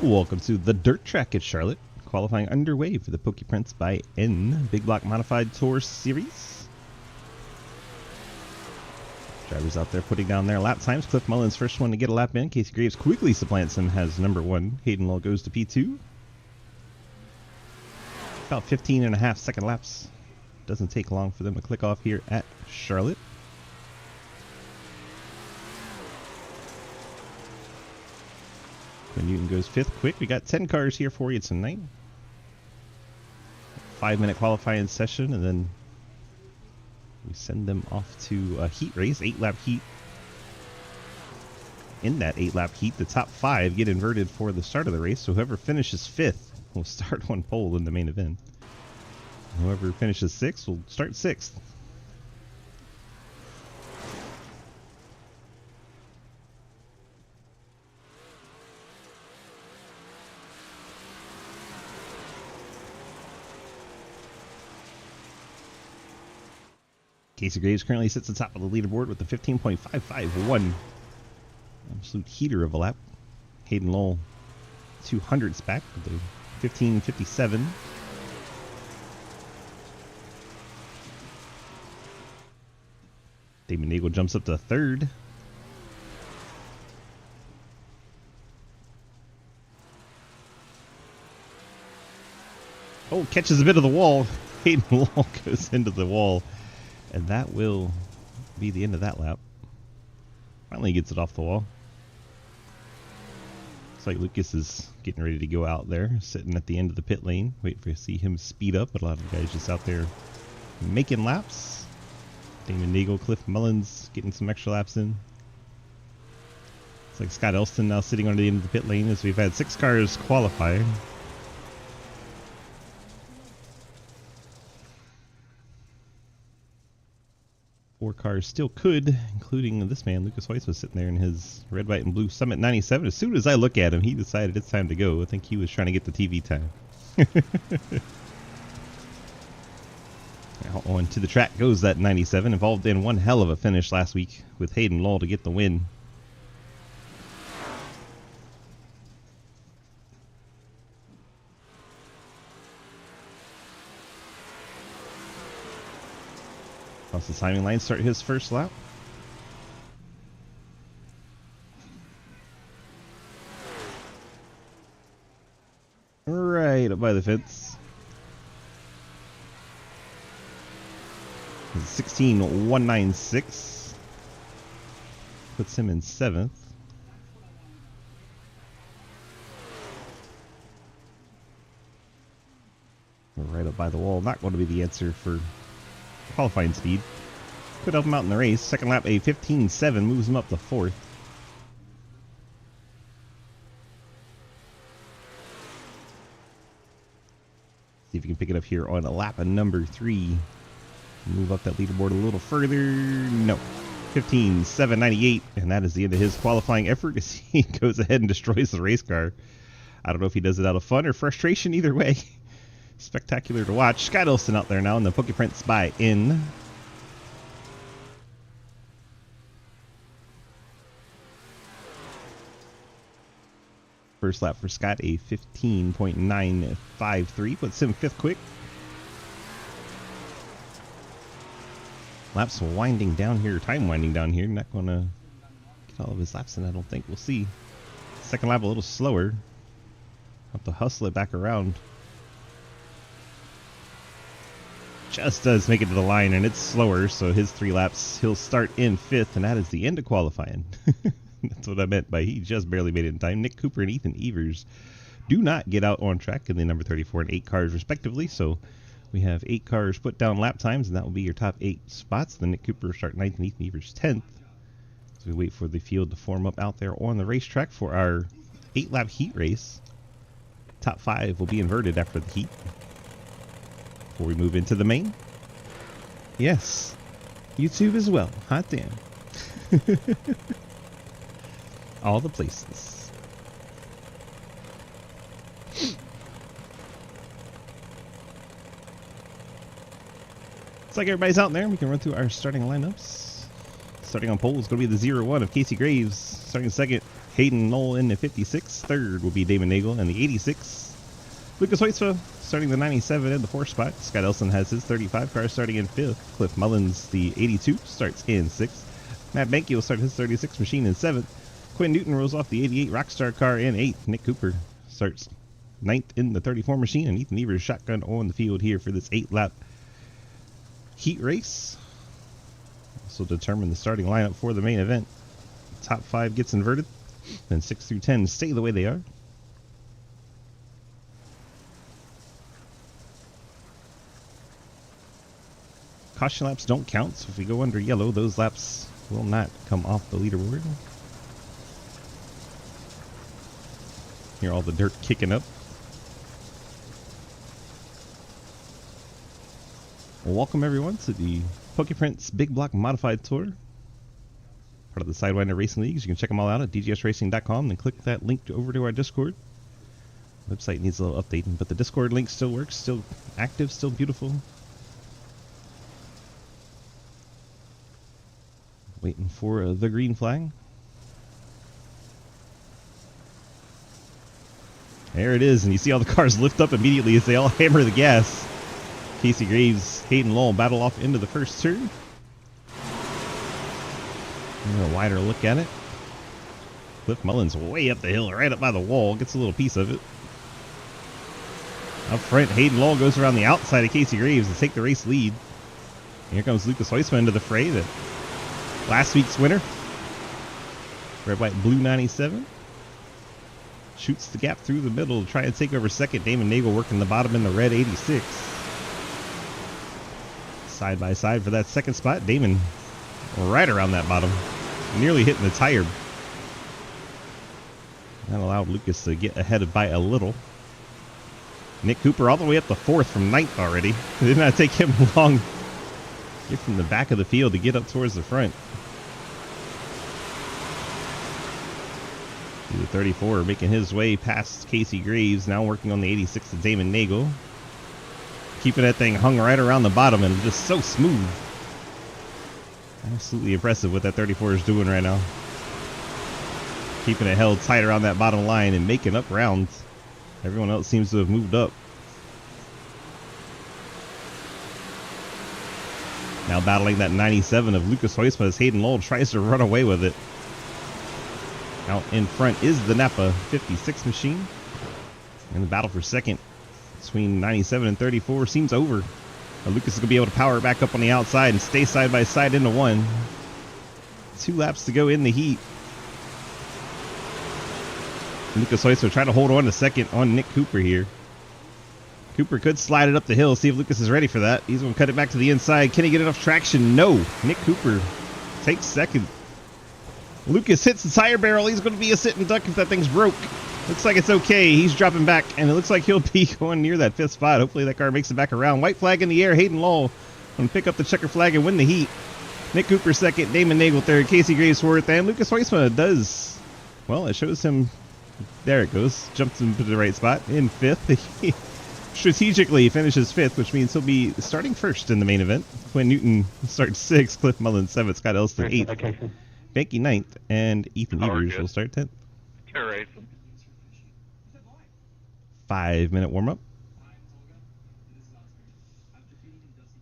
Welcome to the dirt track at Charlotte. Qualifying underway for the PokePrints by N Big Block Modified Tour Series. Drivers out there putting down their lap times. Cliff Mullins first one to get a lap in. Casey Graves quickly supplants him, has number 1. Hayden Lull goes to P2. About 15.5 second laps. Doesn't take long for them to click off here at Charlotte. Quinn Newton goes 5th quick. We got 10 cars here for you tonight. 5-minute qualifying session, and then we send them off to a heat race, 8-lap heat. In that 8-lap heat, the top 5 get inverted for the start of the race, so whoever finishes 5th will start on pole in the main event. Whoever finishes 6th will start 6th. Casey Graves currently sits atop of the leaderboard with the 15.551. Absolute heater of a lap. Hayden Lull 200s back with the 15.57. Damon Nagel jumps up to 3rd. Oh, catches a bit of the wall. Hayden Lull goes into the wall. And that will be the end of that lap. Finally gets it off the wall. Looks like Lucas is getting ready to go out there, sitting at the end of the pit lane. Wait for see him speed up, but a lot of guys just out there making laps. Damon Nagel, Cliff Mullins getting some extra laps in. It's like Scott Elston now sitting on the end of the pit lane as we've had 6 cars qualify. Four cars still could, including this man. Lucas Weiss was sitting there in his red, white, and blue Summit 97. As soon as I look at him, he decided it's time to go. I think he was trying to get the TV time. Now on to the track goes that 97, involved in one hell of a finish last week with Hayden Lull to get the win. Across the timing line, start his first lap. Right up by the fence. 16.196 puts him in 7th. Right up by the wall. Not going to be the answer for qualifying speed. Could help him out in the race. Second lap, a 15.7 moves him up to 4th. See if you can pick it up here on a lap number 3. Move up that leaderboard a little further. No. 15.798, and that is the end of his qualifying effort as he goes ahead and destroys the race car. I don't know if he does it out of fun or frustration. Either way, spectacular to watch. Scott Elston out there now in the PokePrints by N. First lap for Scott, a 15.953, puts him 5th quick. Laps winding down here, time winding down here. Not going to get all of his laps in, I don't think. We'll see. Second lap a little slower. Have to hustle it back around. Just does make it to the line, and it's slower, so his 3 laps, he'll start in 5th, and that is the end of qualifying. That's what I meant by he just barely made it in time. Nick Cooper and Ethan Evers do not get out on track in the number 34 and 8 cars respectively, so we have 8 cars put down lap times, and that will be your top 8 spots. Then Nick Cooper start 9th and Ethan Evers 10th. So we wait for the field to form up out there on the racetrack for our 8-lap heat race. Top 5 will be inverted after the heat. Before we move into the main. Yes, YouTube as well. Hot damn. All the places. Looks like everybody's out there. We can run through our starting lineups. Starting on pole is going to be the 0-1 of Casey Graves. Starting second, Hayden Knoll in the 56. Third will be Damon Nagel in the 86. Lucas Hoytsma starting the 97 in the 4th spot. Scott Elson has his 35 car starting in 5th. Cliff Mullins, the 82, starts in 6th. Matt Banky will start his 36 machine in 7th. Quinn Newton rolls off the 88 Rockstar car in 8th. Nick Cooper starts 9th in the 34 machine, and Ethan Evers shotgun on the field here for this 8-lap heat race. This will determine the starting lineup for the main event. Top 5 gets inverted, then 6 through 10 stay the way they are. Caution laps don't count, so if we go under yellow, those laps will not come off the leaderboard. Hear all the dirt kicking up. Well, welcome everyone to the PokePrints Big Block Modified Tour. Part of the Sidewinder Racing Leagues. You can check them all out at dgsracing.com, then click that link over to our Discord. Website needs a little updating, but the Discord link still works, still active, still beautiful. Waiting for the green flag. There it is, and you see all the cars lift up immediately as they all hammer the gas. Casey Graves, Hayden Lowell battle off into the first turn. A wider look at it. Cliff Mullins way up the hill, right up by the wall, gets a little piece of it. Up front, Hayden Lowell goes around the outside of Casey Graves to take the race lead. And here comes Lucas Hoytsma into the fray, the last week's winner. Red, white, blue 97. Shoots the gap through the middle to try and take over second. Damon Nagel working the bottom in the red 86. Side by side for that second spot. Damon right around that bottom, nearly hitting the tire. That allowed Lucas to get ahead by a little. Nick Cooper all the way up to 4th from 9th already. It did not take him long to get from the back of the field to get up towards the front. The 34 making his way past Casey Graves, now working on the 86 to Damon Nagel. Keeping that thing hung right around the bottom and just so smooth. Absolutely impressive what that 34 is doing right now. Keeping it held tight around that bottom line and making up rounds. Everyone else seems to have moved up. Now battling that 97 of Lucas Hoytsma as Hayden Lowell tries to run away with it. Out in front is the Napa 56 machine. And the battle for second between 97 and 34 seems over. Lucas is going to be able to power it back up on the outside and stay side by side into one. 2 laps to go in the heat. Lucas Hoytsma trying to hold on to second on Nick Cooper here. Cooper could slide it up the hill, see if Lucas is ready for that. He's going to cut it back to the inside. Can he get enough traction? No. Nick Cooper takes second. Lucas hits the tire barrel. He's going to be a sitting duck if that thing's broke. Looks like it's okay. He's dropping back, and it looks like he'll be going near that 5th spot. Hopefully that car makes it back around. White flag in the air. Hayden Lowell going to pick up the checker flag and win the heat. Nick Cooper second. Damon Nagel third. Casey Graves fourth. And Lucas Hoytsma does, well, it shows him, there it goes. Jumps into the right spot in 5th. He strategically finishes 5th, which means he'll be starting first in the main event. Quinn Newton starts 6th. Cliff Mullins 7th. Scott Elston 8th. Banky 9th. And Ethan Evers will start 10th. 5-minute warm-up.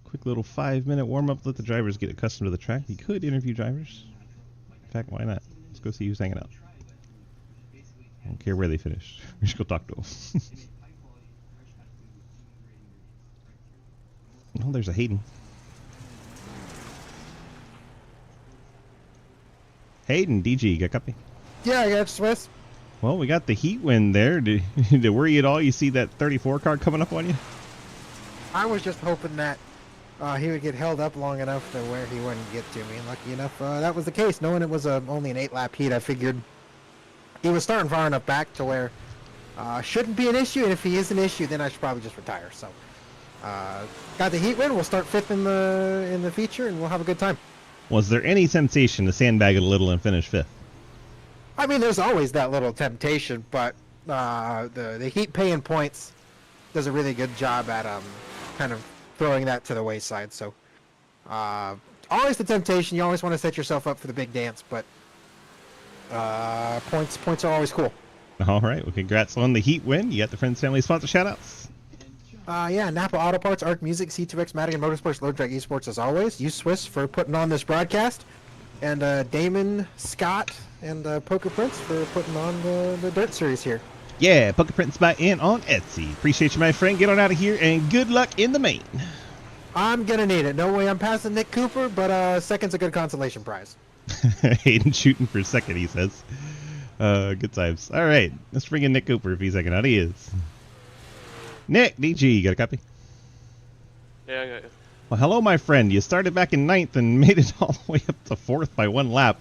Quick little 5-minute warm-up. Let the drivers get accustomed to the track. You could interview drivers. In fact, why not? Let's go see who's hanging out. I don't care where they finish. We should go talk to them. Oh, there's a Hayden. Hayden, DG, you got a copy? Yeah, I got Swiss. Well, we got the heat win there. Did it worry at all? You see that 34 car coming up on you? I was just hoping that he would get held up long enough to where he wouldn't get to me. And lucky enough, that was the case. Knowing it was only an 8-lap heat, I figured he was starting far enough back to where shouldn't be an issue. And if he is an issue, then I should probably just retire. So, got the heat win. We'll start 5th in the feature, and we'll have a good time. Was there any temptation to sandbag it a little and finish 5th? I mean, there's always that little temptation, but the heat paying points does a really good job at kind of throwing that to the wayside. So always the temptation. You always want to set yourself up for the big dance, but Points are always cool. All right. Well, congrats on the Heat win. You got the Friends Family sponsor shoutouts. Yeah, Napa Auto Parts, Arc Music, C2X, Madigan Motorsports, Load Track Esports as always. Use Swiss for putting on this broadcast. And Damon, Scott, and PokePrints for putting on the Dirt Series here. Yeah, PokePrints by and on Etsy. Appreciate you, my friend. Get on out of here, and good luck in the main. I'm going to need it. No way I'm passing Nick Cooper, but second's a good consolation prize. Hayden shooting for second, he says. Good times. All right, let's bring in Nick Cooper if he's second. Out he is. Nick, DG, you got a copy? Yeah, I got you. Well, hello, my friend. You started back in 9th and made it all the way up to 4th by 1 lap.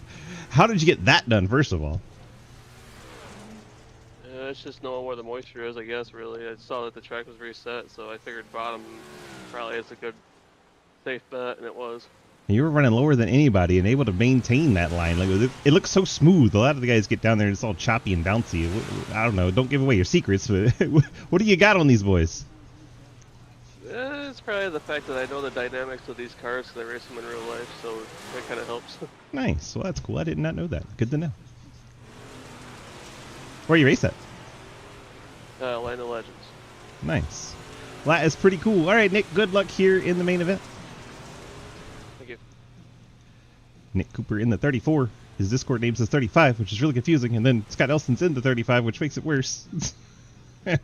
How did you get that done, first of all? It's just knowing where the moisture is, I guess, really. I saw that the track was reset, so I figured bottom probably is a good, safe bet, and it was. You were running lower than anybody and able to maintain that line. Like it looks so smooth. A lot of the guys get down there and it's all choppy and bouncy. I don't know. Don't give away your secrets, but what do you got on these boys? It's probably the fact that I know the dynamics of these cars because I race them in real life, so that kind of helps. Nice. Well, that's cool. I did not know that. Good to know. Where you race at? Land of Legends. Nice. Well, that is pretty cool. All right, Nick, good luck here in the main event. Thank you. Nick Cooper in the 34. His Discord name says 35, which is really confusing. And then Scott Elston's in the 35, which makes it worse.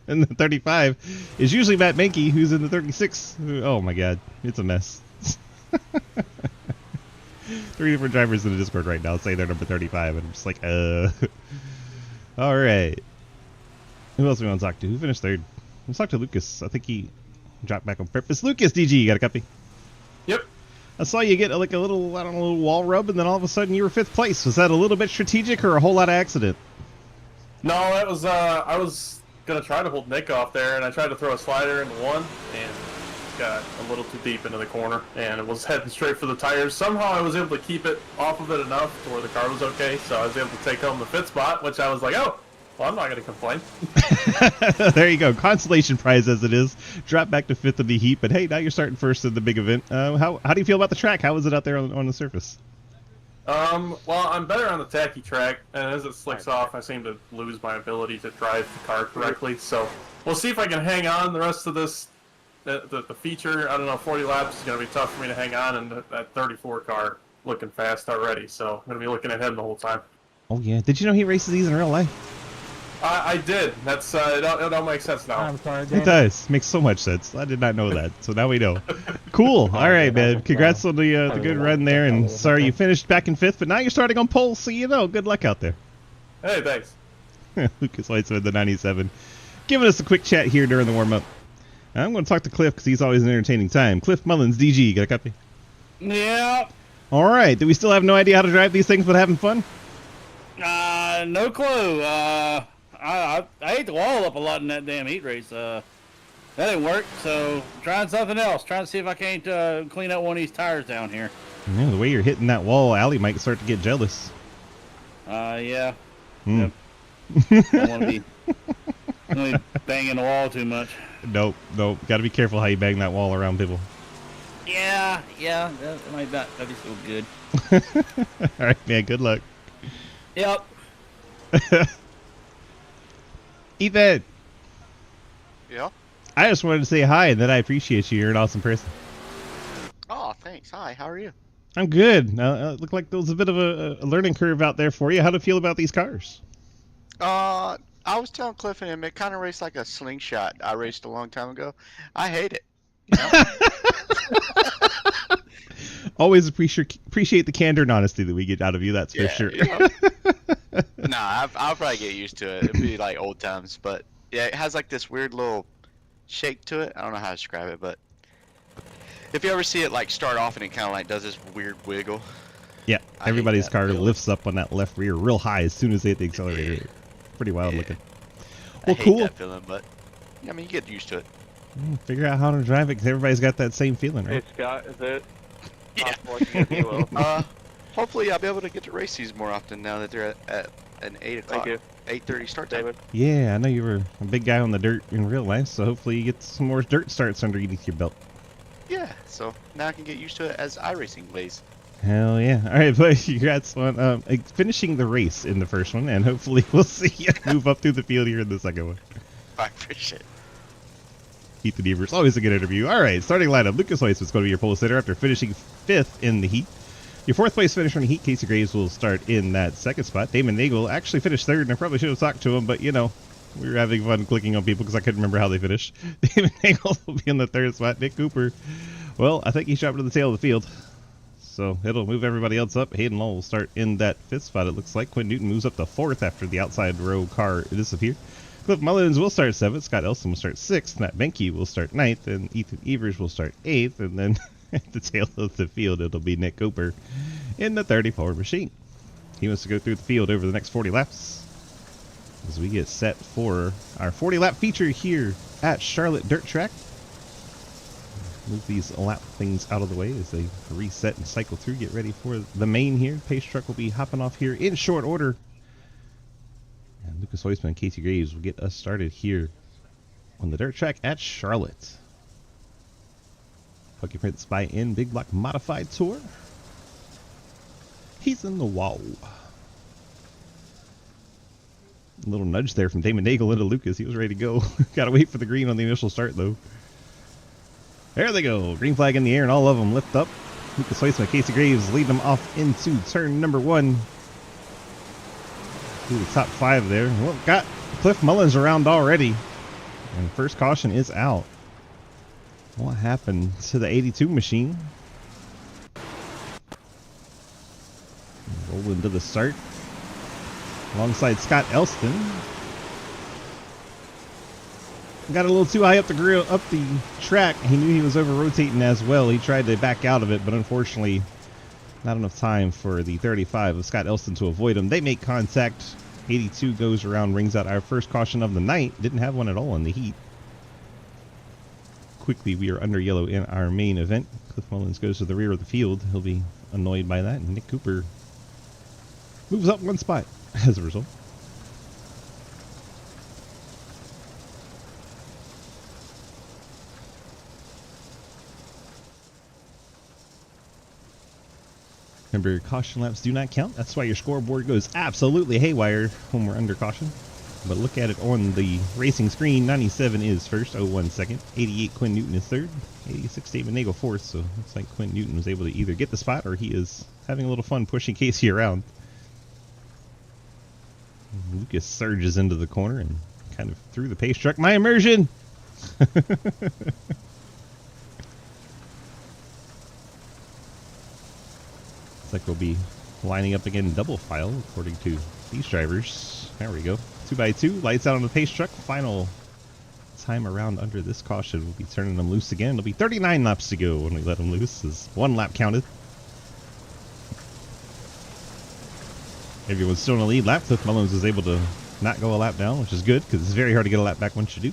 And the 35 is usually Matt Mankey, who's in the 36. Oh my god, it's a mess. 3 different drivers in the Discord right now say they're number 35, and I'm just like, All right. Who else do we want to talk to? Who finished 3rd? Let's talk to Lucas. I think he dropped back on purpose. Lucas, DG, you got a copy? Yep. I saw you get like a little, I don't know, little wall rub, and then all of a sudden you were 5th place. Was that a little bit strategic or a whole lot of accident? No, that was, I was going to try to hold Nick off there, and I tried to throw a slider into one, and got a little too deep into the corner, and it was heading straight for the tires. Somehow I was able to keep it off of it enough to where the car was okay, so I was able to take home the 5th spot, which I was like, oh, well, I'm not going to complain. There you go. Consolation prize as it is. Drop back to 5th in the heat, but hey, now you're starting 1st in the big event. How do you feel about the track? How was it out there on the surface? Well, I'm better on the tacky track, and as it slicks off, I seem to lose my ability to drive the car correctly, so we'll see if I can hang on the rest of this. The feature, I don't know, 40 laps is going to be tough for me to hang on, and that 34 car looking fast already, so I'm going to be looking at him the whole time. Oh, yeah. Did you know he races these in real life? I did. That's it all makes sense now. I'm sorry, It does. Makes so much sense. I did not know that, so now we know. Cool. All right, man. Congrats on the good run there, and sorry you finished back in 5th, but now you're starting on pole, so you know. Good luck out there. Hey, thanks. Lucas White's with the 97. Giving us a quick chat here during the warm-up. I'm going to talk to Cliff because he's always an entertaining time. Cliff Mullins, DG, got a copy? Yeah. All right. Do we still have no idea how to drive these things but having fun? No clue. I ate the wall up a lot in that damn heat race. That didn't work, so I'm trying something else. Trying to see if I can't clean up one of these tires down here. Yeah, the way you're hitting that wall, Allie might start to get jealous. Yeah. Mm. Yep. Don't want to be banging the wall too much. Nope. Got to be careful how you bang that wall around people. Yeah, that might not be so good. All right, man. Good luck. Yep. Ethan. Yeah? I just wanted to say hi and that I appreciate you. You're an awesome person. Oh, thanks. Hi, how are you? I'm good. Looked like there was a bit of a learning curve out there for you. How do you feel about these cars? I was telling Cliff and him, it kind of raced like a slingshot I raced a long time ago. I hate it. You know? Always appreciate the candor and honesty that we get out of you, that's for sure. You know? Nah, I'll probably get used to it. It'll be like old times, but yeah, it has like this weird little shake to it. I don't know how to describe it, but if you ever see it like start off and it kind of like does this weird wiggle. Yeah, everybody's car lifts up on that left rear real high as soon as they hit the accelerator. Yeah. Pretty wild looking. I Well, hate cool. that feeling, but I mean, you get used to it. Figure out how to drive it because everybody's got that same feeling, Hey, right? Scott, is it Yeah. possible I can get you well? Hopefully I'll be able to get to race these more often now that they're at an 8 o'clock, Thank you. 8:30 start time. David. Yeah, I know you were a big guy on the dirt in real life, so hopefully you get some more dirt starts underneath your belt. Yeah, so now I can get used to it as iRacing ways. Hell yeah. All right, but congrats on finishing the race in the first one, and hopefully we'll see you move up through the field here in the second one. I appreciate it. Ethan Evers, always a good interview. All right, starting lineup. Lucas Weiss is going to be your pole sitter after finishing 5th in the heat. Your 4th place finisher in the heat, Casey Graves, will start in that 2nd spot. Damon Nagel actually finished 3rd, and I probably should have talked to him, but, you know, we were having fun clicking on people because I couldn't remember how they finished. Damon Nagel will be in the 3rd spot. Nick Cooper, well, I think he shot to the tail of the field. So it'll move everybody else up. Hayden Lowell will start in that 5th spot, it looks like. Quinn Newton moves up to 4th after the outside row car disappeared. Cliff Mullins will start 7th. Scott Elson will start 6th. Matt Benke will start 9th. And Ethan Evers will start 8th. And then at the tail of the field, it'll be Nick Cooper in the 34 machine. He wants to go through the field over the next 40 laps as we get set for our 40-lap feature here at Charlotte Dirt Track. Move these lap things out of the way as they reset and cycle through. Get ready for the main here. Pace truck will be hopping off here in short order. And Lucas Heusman and Casey Graves will get us started here on the dirt track at Charlotte. PokePrints by N Big Block Modified Tour. He's in the wall. A little nudge there from Damon Nagel into Lucas. He was ready to go. Gotta wait for the green on the initial start though. There they go. Green flag in the air and all of them lift up. Lucas Heusman and Casey Graves lead them off into turn number 1. Through the top 5 there. Well, got Cliff Mullins around already. And first caution is out. What happened to the 82 machine? Roll into the start. Alongside Scott Elston. Got a little too high up the track. He knew he was over rotating as well. He tried to back out of it, but unfortunately not enough time for the 35 of Scott Elston to avoid him. They make contact. 82 goes around, rings out our first caution of the night. Didn't have one at all in the heat. Quickly, we are under yellow in our main event. Cliff Mullins goes to the rear of the field. He'll be annoyed by that. And Nick Cooper moves up 1 spot as a result. Remember, caution laps do not count. That's why your scoreboard goes absolutely haywire when we're under caution. But look at it on the racing screen. 97 is first, 01 second. 88 Quinn Newton is third. 86 Damon Nagel fourth. So looks like Quinn Newton was able to either get the spot or he is having a little fun pushing Casey around. Lucas surges into the corner and kind of through the pace truck. My immersion! Like we'll be lining up again double file according to these drivers. There we go. 2x2, lights out on the pace truck. Final time around under this caution. We'll be turning them loose again. It'll be 39 laps to go when we let them loose, as 1 lap counted. Everyone's still in the lead lap. Cliff Mullins was able to not go a lap down, which is good because it's very hard to get a lap back once you do.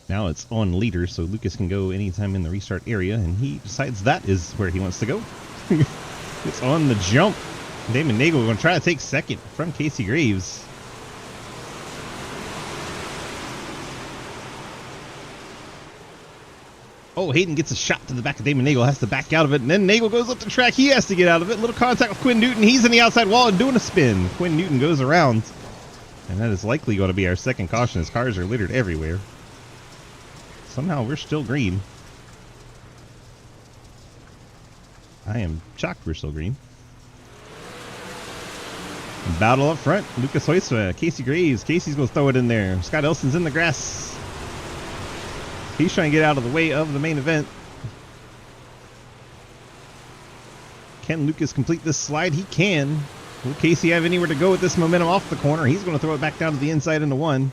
Now it's on leader, so Lucas can go anytime in the restart area, and he decides that is where he wants to go. It's on the jump. Damon Nagel going to try to take second from Casey Graves. Oh, Hayden gets a shot to the back of Damon Nagel, has to back out of it, and then Nagel goes up the track. He has to get out of it. Little contact with Quinn Newton. He's in the outside wall and doing a spin. Quinn Newton goes around, and that is likely going to be our second caution as cars are littered everywhere. Somehow we're still green. I am shocked we're still green. Battle up front. Lucas Heusma, Casey Graves. Casey's going to throw it in there. Scott Elson's in the grass. He's trying to get out of the way of the main event. Can Lucas complete this slide? He can. Will Casey have anywhere to go with this momentum off the corner? He's going to throw it back down to the inside into 1.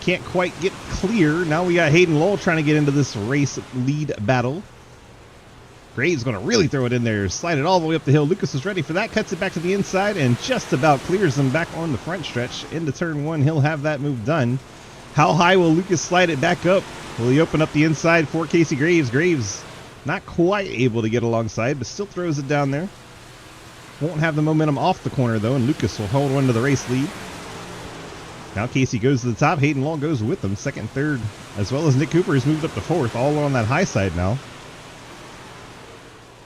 Can't quite get clear. Now we got Hayden Lowell trying to get into this race lead battle. Graves going to really throw it in there. Slide it all the way up the hill. Lucas is ready for that. Cuts it back to the inside and just about clears him back on the front stretch. Into turn 1, he'll have that move done. How high will Lucas slide it back up? Will he open up the inside for Casey Graves? Graves not quite able to get alongside, but still throws it down there. Won't have the momentum off the corner, though, and Lucas will hold on to the race lead. Now Casey goes to the top. Hayden Law goes with them. Second, third, as well as Nick Cooper has moved up to fourth, all on that high side now.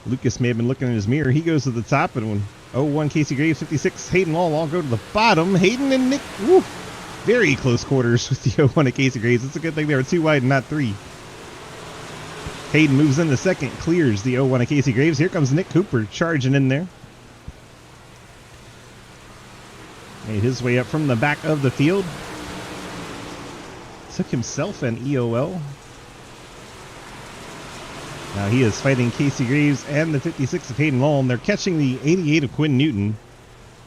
Lucas may have been looking in his mirror. He goes to the top, and when 0-1 Casey Graves, 56, Hayden Law all go to the bottom. Hayden and Nick, woo, very close quarters with the 0-1 at Casey Graves. It's a good thing they were 2 wide and not 3. Hayden moves into second, clears the 0-1 at Casey Graves. Here comes Nick Cooper charging in there. Made his way up from the back of the field. Took himself an EOL. Now he is fighting Casey Graves and the 56 of Hayden Law. They're catching the 88 of Quinn Newton.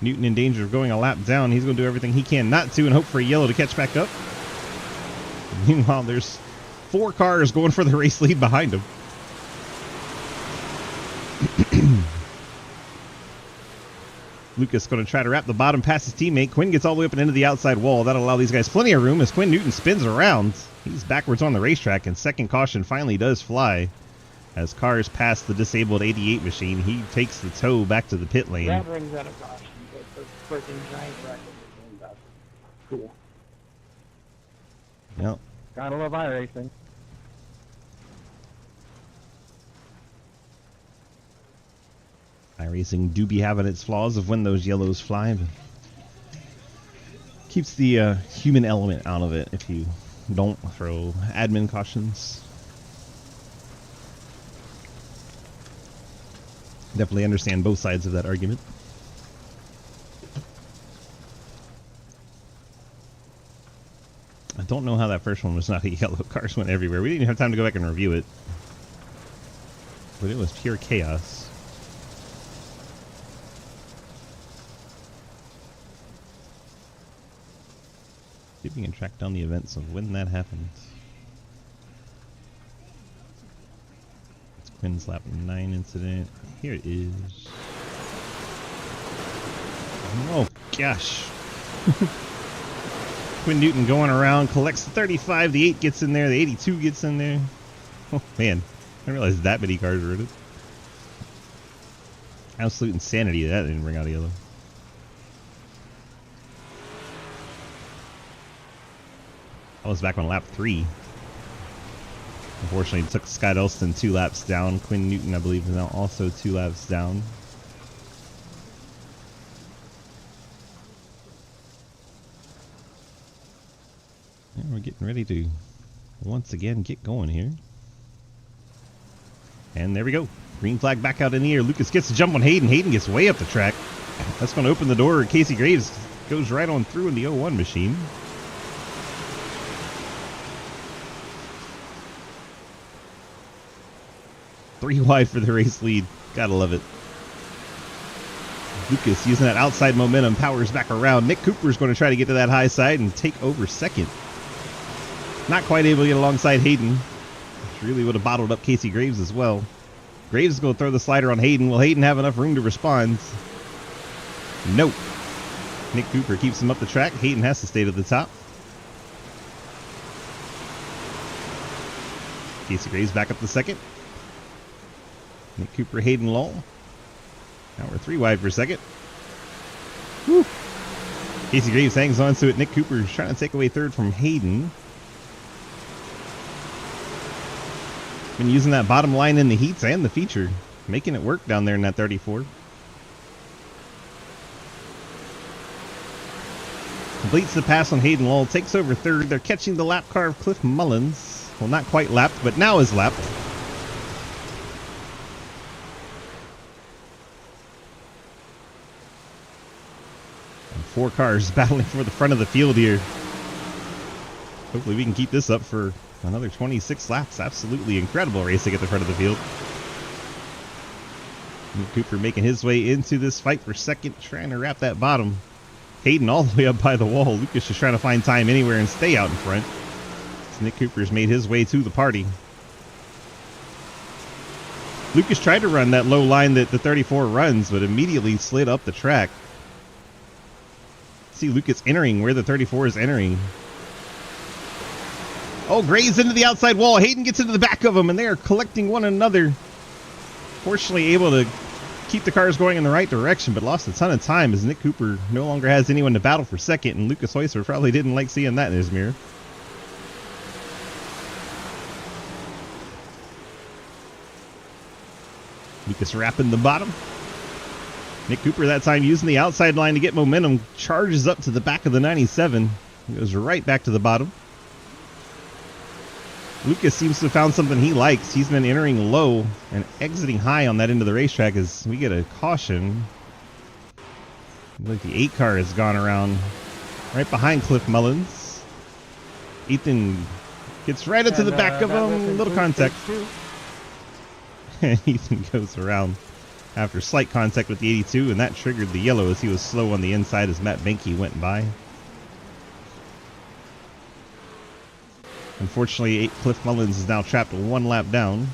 Newton in danger of going a lap down. He's going to do everything he can not to and hope for a yellow to catch back up. Meanwhile, there's 4 cars going for the race lead behind him. Lucas going to try to wrap the bottom past his teammate. Quinn gets all the way up and into the outside wall. That'll allow these guys plenty of room as Quinn Newton spins around. He's backwards on the racetrack, and second caution finally does fly. As cars pass the disabled 88 machine, he takes the tow back to the pit lane. That brings out a caution, but the freaking giant record machine does. Cool. Yep. Gotta love iRacing. iRacing do be having its flaws of when those yellows fly, but keeps the human element out of it if you don't throw admin cautions. Definitely understand both sides of that argument. I don't know how that first one was not a yellow. Cars went everywhere. We didn't have time to go back and review it. But it was pure chaos. See if we can track down the events of when that happened. It's Quinn's lap 9 incident. Here it is. Oh gosh. Quinn Newton going around, collects the 35, the 8 gets in there, the 82 gets in there. Oh man, I didn't realize that many cars were in it. Absolute insanity that didn't bring out a yellow. I was back on lap 3. Unfortunately, it took Scott Elston 2 laps down. Quinn Newton, I believe, is now also 2 laps down. And we're getting ready to once again get going here. And there we go. Green flag back out in the air. Lucas gets the jump on Hayden. Hayden gets way up the track. That's going to open the door. Casey Graves goes right on through in the 0-1 machine. Three wide for the race lead. Gotta love it. Lucas using that outside momentum, powers back around. Nick Cooper's going to try to get to that high side and take over second. Not quite able to get alongside Hayden, which really would have bottled up Casey Graves as well. Graves is going to throw the slider on Hayden. Will Hayden have enough room to respond? Nope. Nick Cooper keeps him up the track. Hayden has to stay to the top. Casey Graves back up to second. Nick Cooper, Hayden Law. Now we're 3 wide for second. Whew. Casey Graves hangs on to it. Nick Cooper is trying to take away third from Hayden. Been using that bottom line in the heats and the feature. Making it work down there in that 34. Completes the pass on Hayden Law. Takes over third. They're catching the lap car of Cliff Mullins. Well, not quite lapped, but now is lapped. And 4 cars battling for the front of the field here. Hopefully we can keep this up for another 26 laps. Absolutely incredible racing at the front of the field. And Cooper making his way into this fight for second, trying to wrap that bottom. Hayden all the way up by the wall. Lucas just trying to find time anywhere and stay out in front. So Nick Cooper's made his way to the party. Lucas tried to run that low line that the 34 runs, but immediately slid up the track. See Lucas entering where the 34 is entering. Oh, Graves into the outside wall. Hayden gets into the back of him, and they are collecting one another. Fortunately able to keep the cars going in the right direction, but lost a ton of time as Nick Cooper no longer has anyone to battle for second, and Lucas Heusler probably didn't like seeing that in his mirror. Lucas wrapping the bottom. Nick Cooper that time using the outside line to get momentum, charges up to the back of the 97, goes right back to the bottom. Lucas seems to have found something he likes. He's been entering low and exiting high on that end of the racetrack as we get a caution. Like the 8 car has gone around right behind Cliff Mullins. Ethan gets right into the back of him. Little contact. And Ethan goes around after slight contact with the 82, and that triggered the yellow as he was slow on the inside as Matt Benke went by. Unfortunately, Cliff Mullins is now trapped 1 lap down.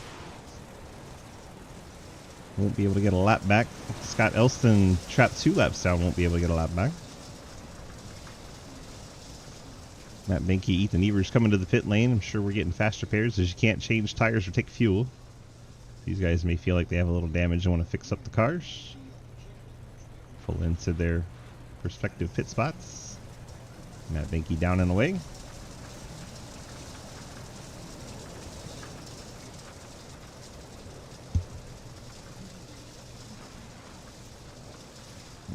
Won't be able to get a lap back. Scott Elston trapped 2 laps down, won't be able to get a lap back. Matt Benke, Ethan Evers coming to the pit lane. I'm sure we're getting faster pairs as you can't change tires or take fuel. These guys may feel like they have a little damage and want to fix up the cars. Pull into their respective pit spots. Matt Benke down and away.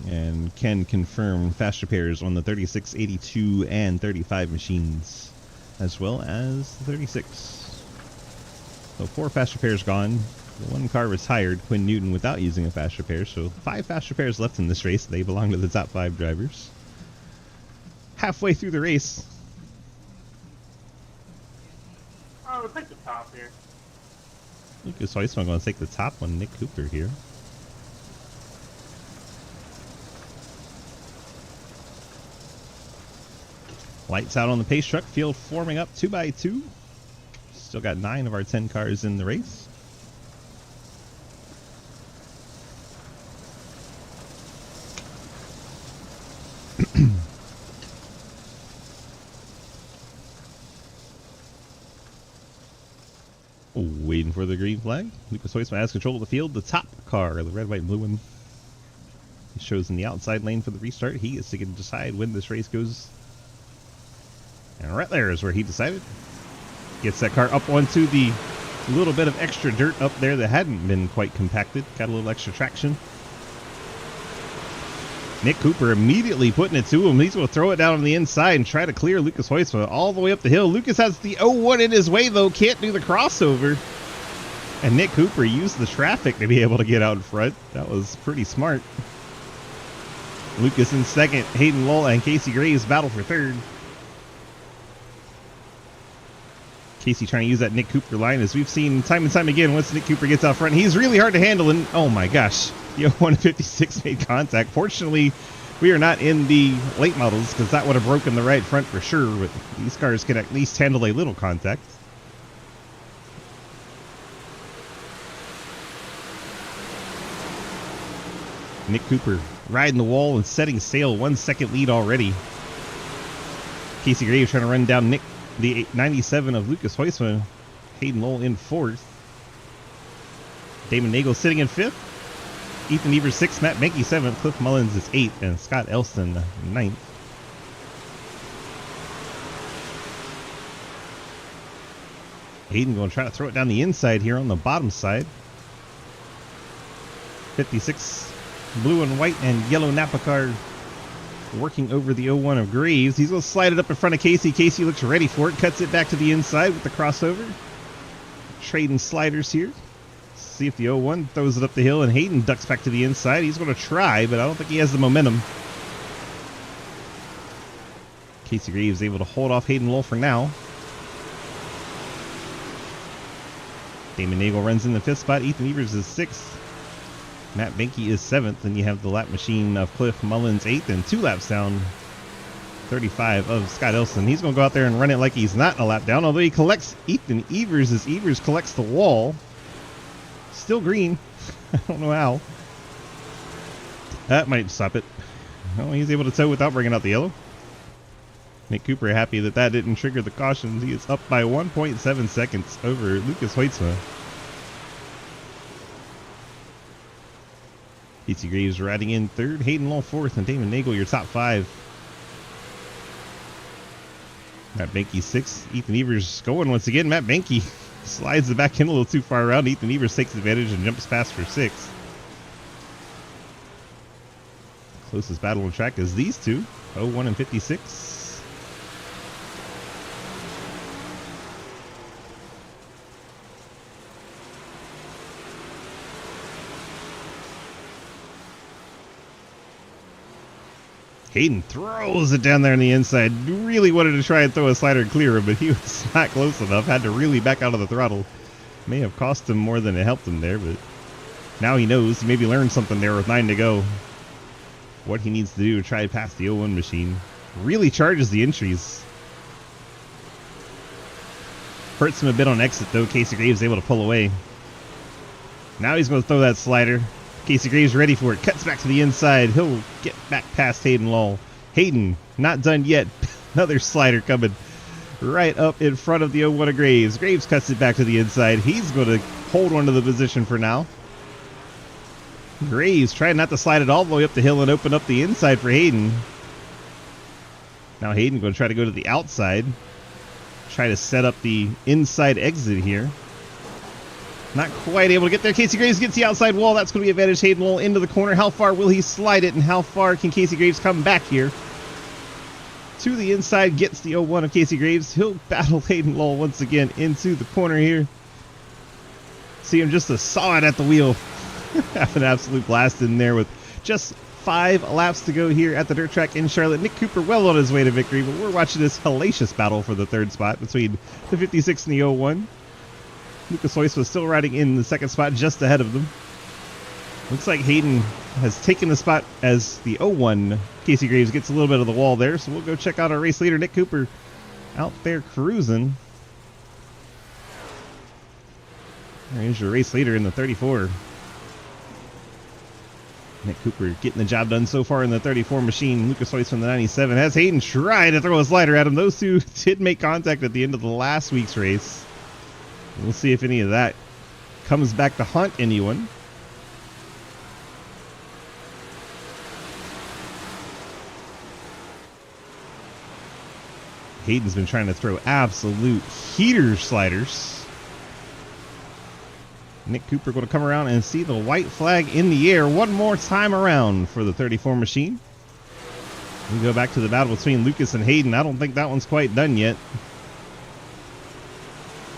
And can confirm faster pairs on the 36, 82, and 35 machines, as well as the 36. So 4 faster pairs gone. The 1 car retired, Quinn Newton, without using a faster pair. So 5 faster pairs left in this race. They belong to the top 5 drivers. Halfway through the race. I would take the top here. Lucas Heusman going to take the top on Nick Cooper here. Lights out on the pace truck. Field forming up 2 by 2. Still got 9 of our 10 cars in the race. Waiting for the green flag. Lucas Heusman has control of the field. The top car, the red, white, and blue one, he shows in the outside lane for the restart. He gets to decide when this race goes. And right there is where he decided. Gets that car up onto the little bit of extra dirt up there that hadn't been quite compacted. Got a little extra traction. Nick Cooper immediately putting it to him. He's going to throw it down on the inside and try to clear Lucas Heusman all the way up the hill. Lucas has the 01 in his way, though. Can't do the crossover. And Nick Cooper used the traffic to be able to get out in front. That was pretty smart. Lucas in second. Hayden Lowell and Casey Graves battle for third. Casey trying to use that Nick Cooper line, as we've seen time and time again. Once Nick Cooper gets out front, he's really hard to handle, and oh my gosh, the 156 made contact. Fortunately, we are not in the late models, because that would have broken the right front for sure, but these cars can at least handle a little contact. Nick Cooper riding the wall and setting sail, 1 second lead already. Casey Graves trying to run down the 97 of Lucas Heusman. Hayden Lowell in 4th. Damon Nagel sitting in 5th. Ethan Evers 6th. Matt Benke 7th. Cliff Mullins is 8th. And Scott Elston 9th. Hayden going to try to throw it down the inside here on the bottom side. 56 blue and white and yellow Napa car working over the 01 of Graves. He's going to slide it up in front of Casey. Casey looks ready for it. Cuts it back to the inside with the crossover. Trading sliders here. See if the 01 throws it up the hill, and Hayden ducks back to the inside. He's going to try, but I don't think he has the momentum. Casey Graves able to hold off Hayden Lowell for now. Damon Nagel runs in the 5th spot. Ethan Evers is 6th. Matt Benke is 7th, and you have the lap machine of Cliff Mullins 8th, and 2 laps down, 35 of Scott Elston. He's going to go out there and run it like he's not in a lap down, although he collects Ethan Evers as Evers collects the wall. Still green. I don't know how. That might stop it. Well, he's able to tow without bringing out the yellow. Nick Cooper happy that didn't trigger the cautions. He is up by 1.7 seconds over Lucas Heusman. Casey Graves riding in third, Hayden Lowell fourth, and Damon Nagel your top five. Matt Benke sixth. Ethan Evers going once again. Matt Benke slides the back end a little too far around. Ethan Evers takes advantage and jumps past for sixth. Closest battle on track is these two, 01 and 56. Hayden throws it down there on the inside. Really wanted to try and throw a slider and clear him, but he was not close enough. Had to really back out of the throttle. May have cost him more than it helped him there, but now he knows. He maybe learned something there with 9 to go. What he needs to do to try to pass the 01 machine. Really charges the entries. Hurts him a bit on exit, though. Casey Graves able to pull away. Now he's going to throw that slider. Casey Graves ready for it. Cuts back to the inside. He'll get back past Hayden Lowell. Hayden, not done yet. Another slider coming right up in front of the 01 of Graves. Graves cuts it back to the inside. He's going to hold on to the position for now. Graves trying not to slide it all the way up the hill and open up the inside for Hayden. Now Hayden going to try to go to the outside. Try to set up the inside exit here. Not quite able to get there. Casey Graves gets the outside wall. That's going to be advantage Hayden Lowell into the corner. How far will he slide it, and how far can Casey Graves come back here? To the inside, gets the 01 of Casey Graves. He'll battle Hayden Lowell once again into the corner here. See him just saw it at the wheel. Have an absolute blast in there with just 5 laps to go here at the dirt track in Charlotte. Nick Cooper well on his way to victory, but we're watching this hellacious battle for the third spot between the 56 and the 01. Lucas Hoyce was still riding in the second spot just ahead of them. Looks like Hayden has taken the spot as the 01. Casey Graves gets a little bit of the wall there, so we'll go check out our race leader, Nick Cooper, out there cruising. There's your race leader in the 34. Nick Cooper getting the job done so far in the 34 machine. Lucas Hoyce from the 97 has Hayden try to throw a slider at him. Those two did make contact at the end of the last week's race. We'll see if any of that comes back to haunt anyone. Hayden's been trying to throw absolute heater sliders. Nick Cooper going to come around and see the white flag in the air one more time around for the 34 machine. We go back to the battle between Lucas and Hayden. I don't think that one's quite done yet.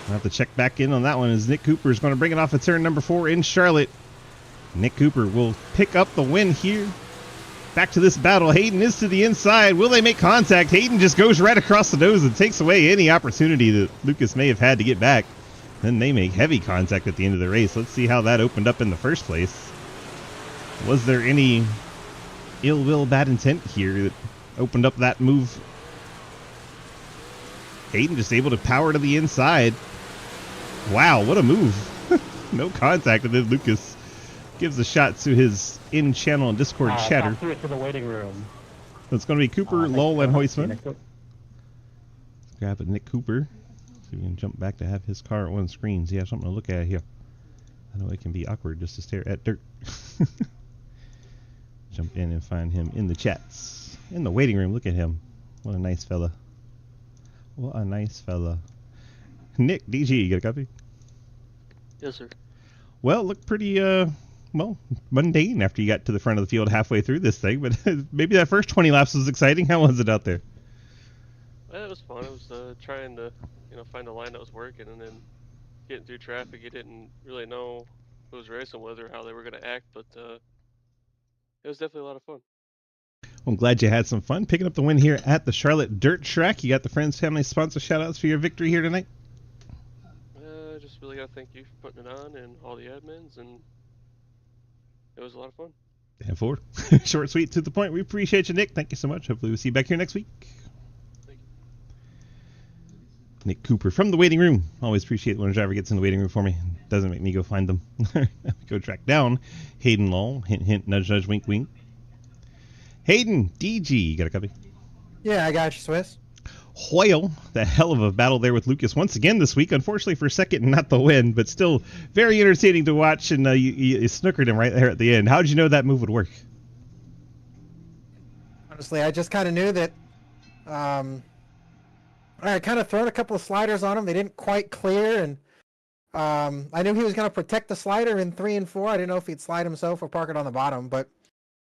I'll have to check back in on that one as Nick Cooper is going to bring it off at turn number 4 in Charlotte. Nick Cooper will pick up the win here. Back to this battle. Hayden is to the inside. Will they make contact? Hayden just goes right across the nose and takes away any opportunity that Lucas may have had to get back. Then they make heavy contact at the end of the race. Let's see how that opened up in the first place. Was there any ill will, bad intent here that opened up that move? Hayden just able to power to the inside. Wow, what a move. No contact, and then Lucas gives a shot to his in-channel and Discord chatter. Through it to the waiting room. So it's going to be Cooper, Lowell, and Hoisman. Grab a Nick Cooper. So we can jump back to have his car at one screen. So you have something to look at here. I know it can be awkward just to stare at dirt. Jump in and find him in the chats. In the waiting room, look at him. What a nice fella. What a nice fella. Nick, DG, you got a copy? Yes, sir. Well, looked pretty, well, mundane after you got to the front of the field halfway through this thing, but maybe that first 20 laps was exciting. How was it out there? Well, it was fun. It was trying to, find a line that was working, and then getting through traffic. You didn't really know who was racing with or how they were going to act, but it was definitely a lot of fun. Well, I'm glad you had some fun picking up the win here at the Charlotte Dirt Track. You got the Friends Family sponsor shout-outs for your victory here tonight? Just really got to thank you for putting it on and all the admins, and it was a lot of fun. And 4. Short, sweet, to the point. We appreciate you, Nick. Thank you so much. Hopefully we'll see you back here next week. Thank you. Nick Cooper from the waiting room. Always appreciate when a driver gets in the waiting room for me. Doesn't make me go find them. Go track down Hayden Lowell. Hint, hint, nudge, nudge, wink, wink. Hayden, DG, you got a copy? Yeah, I got you, Swiss. Hoyle. The hell of a battle there with Lucas once again this week. Unfortunately for second and not the win, but still very entertaining to watch. And you snookered him right there at the end. How did you know that move would work? Honestly, I just kind of knew that. I kind of thrown a couple of sliders on him. They didn't quite clear, and I knew he was going to protect the slider in 3 and 4. I didn't know if he'd slide himself or park it on the bottom, but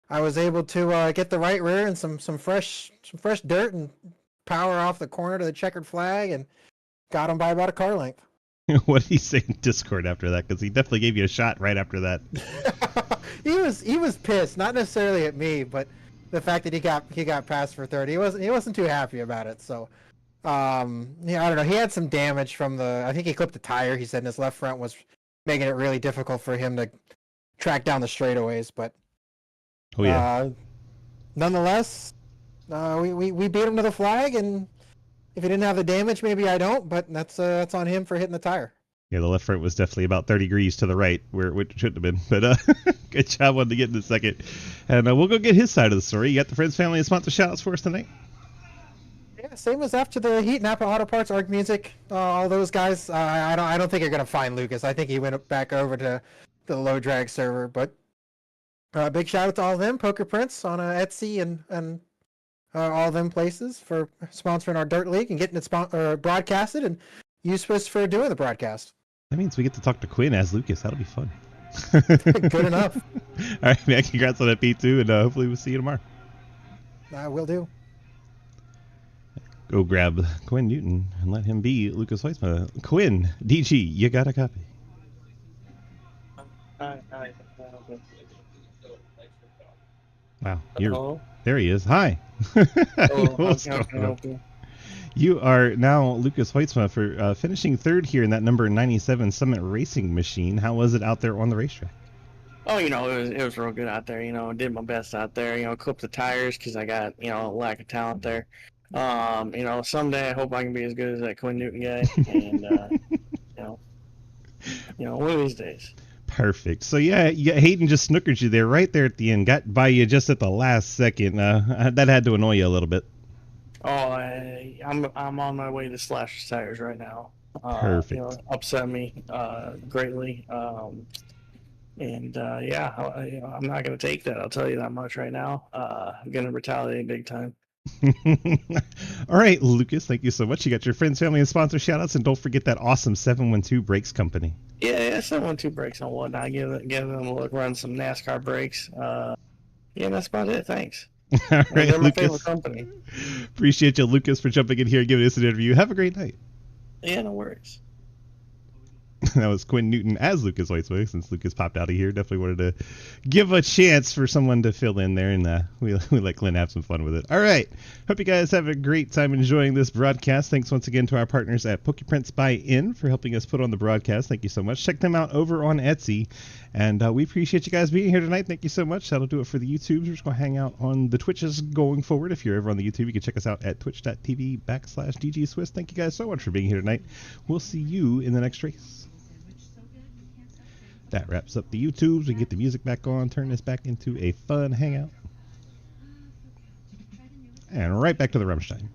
I was able to get the right rear and some fresh dirt and power off the corner to the checkered flag and got him by about a car length. What did he say in Discord after that? Because he definitely gave you a shot right after that. he was pissed, not necessarily at me, but the fact that he got passed for third. He wasn't too happy about it. So, yeah, I don't know. He had some damage from I think he clipped a tire. He said in his left front was making it really difficult for him to track down the straightaways. But oh yeah. Nonetheless, we beat him to the flag, and if he didn't have the damage, maybe I don't. But that's on him for hitting the tire. Yeah, the left front was definitely about 30 degrees to the right, where it shouldn't have been. But good job on to get in a second. And we'll go get his side of the story. You got the friends, family, and sponsor shout-outs for us tonight? Yeah, same as after the heat. Napa Auto Parts, Arc Music, all those guys. I don't think you're gonna find Lucas. I think he went back over to the low drag server. But big shout out to all of them. PokePrints on Etsy and all them places for sponsoring our Dirt League and getting it broadcasted, and USPIS for doing the broadcast. That means we get to talk to Quinn as Lucas. That'll be fun. Good enough. All right, man. Congrats on that P2, and hopefully we'll see you tomorrow. Will do. Go grab Quinn Newton and let him be Lucas Weitzman. Quinn, DG, you got a copy. Wow, there he is. Hi. What's going on? You are now Lucas Hoitzma for finishing third here in that number 97 Summit Racing machine. How was it out there on the racetrack? Oh, it was real good out there. Did my best out there. Clipped the tires because I got, a lack of talent there. Someday I hope I can be as good as that Quinn Newton guy. And, one of these days. Perfect. So yeah, Hayden just snookered you there, right there at the end. Got by you just at the last second. That had to annoy you a little bit. Oh, I'm on my way to slash tires right now. Perfect. Upset me greatly. I'm not gonna take that. I'll tell you that much right now. I'm gonna retaliate big time. All right, Lucas, thank you so much. You got your friends, family, and sponsor shout-outs, and don't forget that awesome 712 Brakes company. Yeah, 712 Brakes and whatnot. Give them a look, run some NASCAR brakes. That's about it. Thanks. All right, they're my Lucas. favorite company. Appreciate you, Lucas, for jumping in here and giving us an interview. Have a great night. Yeah, no worries. That was Quinn Newton as Lucas Weitzwig. Since Lucas popped out of here, definitely wanted to give a chance for someone to fill in there, and we let Glenn have some fun with it. All right. Hope you guys have a great time enjoying this broadcast. Thanks once again to our partners at PokePrints by In for helping us put on the broadcast. Thank you so much. Check them out over on Etsy. And we appreciate you guys being here tonight. Thank you so much. That'll do it for the YouTubes. We're just going to hang out on the Twitches going forward. If you're ever on the YouTube, you can check us out at twitch.tv/DGSwiss. Thank you guys so much for being here tonight. We'll see you in the next race. That wraps up the YouTubes. We get the music back on, turn this back into a fun hangout. And right back to the Rammstein.